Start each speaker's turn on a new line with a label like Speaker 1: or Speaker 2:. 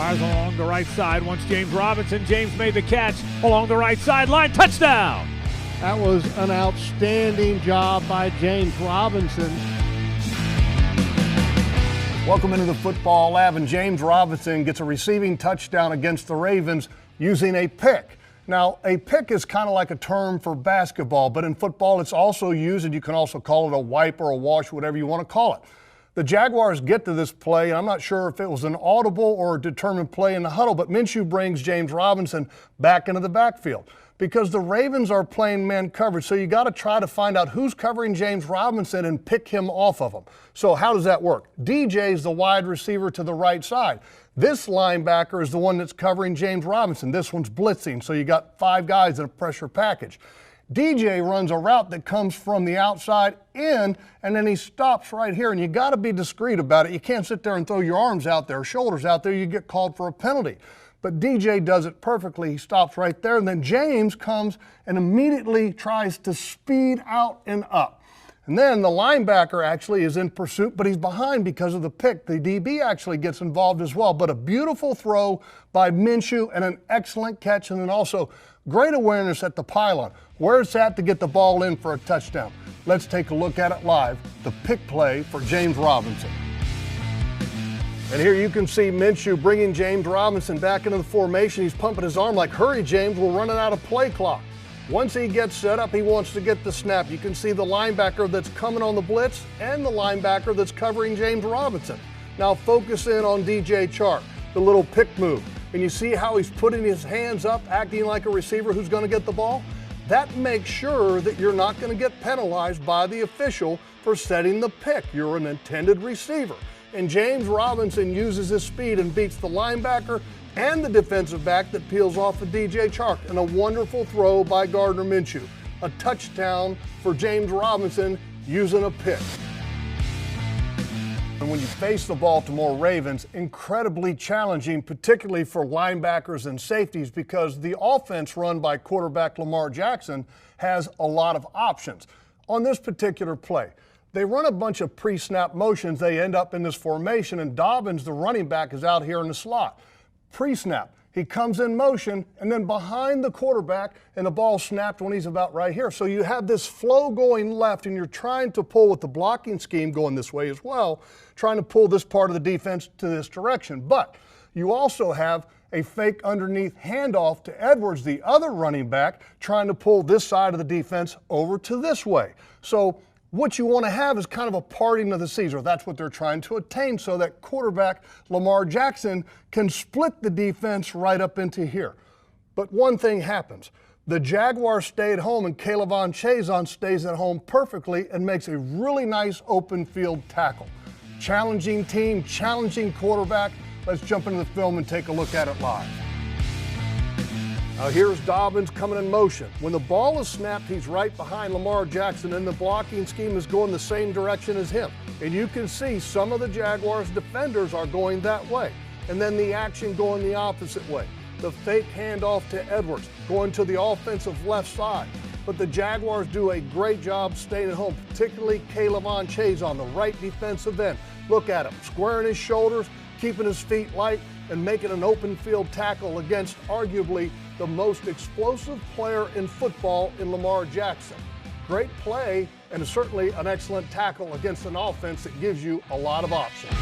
Speaker 1: Jaguars along the right side. Once James Robinson. James made the catch along the right sideline. Touchdown!
Speaker 2: That was an outstanding job by James Robinson.
Speaker 3: Welcome into the football lab, and James Robinson gets a receiving touchdown against the Ravens using a pick. Now, a pick is kind of like a term for basketball, but in football it's also used, and you can also call it a wipe or a wash, whatever you want to call it. The Jaguars get to this play. I'm not sure if it was an audible or a determined play in the huddle, but Minshew brings James Robinson back into the backfield because the Ravens are playing man coverage. So you got to try to find out who's covering James Robinson and pick him off of him. So how does that work? DJ's the wide receiver to the right side. This linebacker is the one that's covering James Robinson. This one's blitzing, so you got 5 guys in a pressure package. DJ runs a route that comes from the outside in, and then he stops right here, and you got to be discreet about it. You can't sit there and throw your arms out there, shoulders out there. You get called for a penalty. But DJ does it perfectly. He stops right there, and then James comes and immediately tries to speed out and up. And then the linebacker actually is in pursuit, but he's behind because of the pick. The DB actually gets involved as well, but a beautiful throw by Minshew and an excellent catch, and then also great awareness at the pylon. Where it's at to get the ball in for a touchdown. Let's take a look at it live, the pick play for James Robinson. And here you can see Minshew bringing James Robinson back into the formation. He's pumping his arm like, hurry, James, we're running out of play clock. Once he gets set up, he wants to get the snap. You can see the linebacker that's coming on the blitz and the linebacker that's covering James Robinson. Now focus in on DJ Chark, the little pick move. And you see how he's putting his hands up, acting like a receiver who's going to get the ball? That makes sure that you're not going to get penalized by the official for setting the pick. You're an intended receiver. And James Robinson uses his speed and beats the linebacker and the defensive back that peels off of DJ Chark. And a wonderful throw by Gardner Minshew. A touchdown for James Robinson using a pick. And when you face the Baltimore Ravens, incredibly challenging, particularly for linebackers and safeties, because the offense run by quarterback Lamar Jackson has a lot of options. On this particular play, they run a bunch of pre-snap motions. They end up in this formation, and Dobbins, the running back, is out here in the slot. Pre-snap. He comes in motion, and then behind the quarterback, and the ball snapped when he's about right here. So you have this flow going left, and you're trying to pull with the blocking scheme going this way as well, trying to pull this part of the defense to this direction. But you also have a fake underneath handoff to Edwards, the other running back, trying to pull this side of the defense over to this way. So what you want to have is kind of a parting of the seas, or that's what they're trying to attain, so that quarterback Lamar Jackson can split the defense right up into here. But one thing happens. The Jaguars stay at home, and Kayvon Chazon stays at home perfectly and makes a really nice open field tackle. Challenging team, challenging quarterback. Let's jump into the film and take a look at it live. Now here's Dobbins coming in motion. When the ball is snapped, he's right behind Lamar Jackson, and the blocking scheme is going the same direction as him. And you can see some of the Jaguars defenders are going that way. And then the action going the opposite way. The fake handoff to Edwards, going to the offensive left side. But the Jaguars do a great job staying at home, particularly Kayvon Chazon on the right defensive end. Look at him, squaring his shoulders, keeping his feet light, and making an open field tackle against arguably the most explosive player in football in Lamar Jackson. Great play, and certainly an excellent tackle against an offense that gives you a lot of options.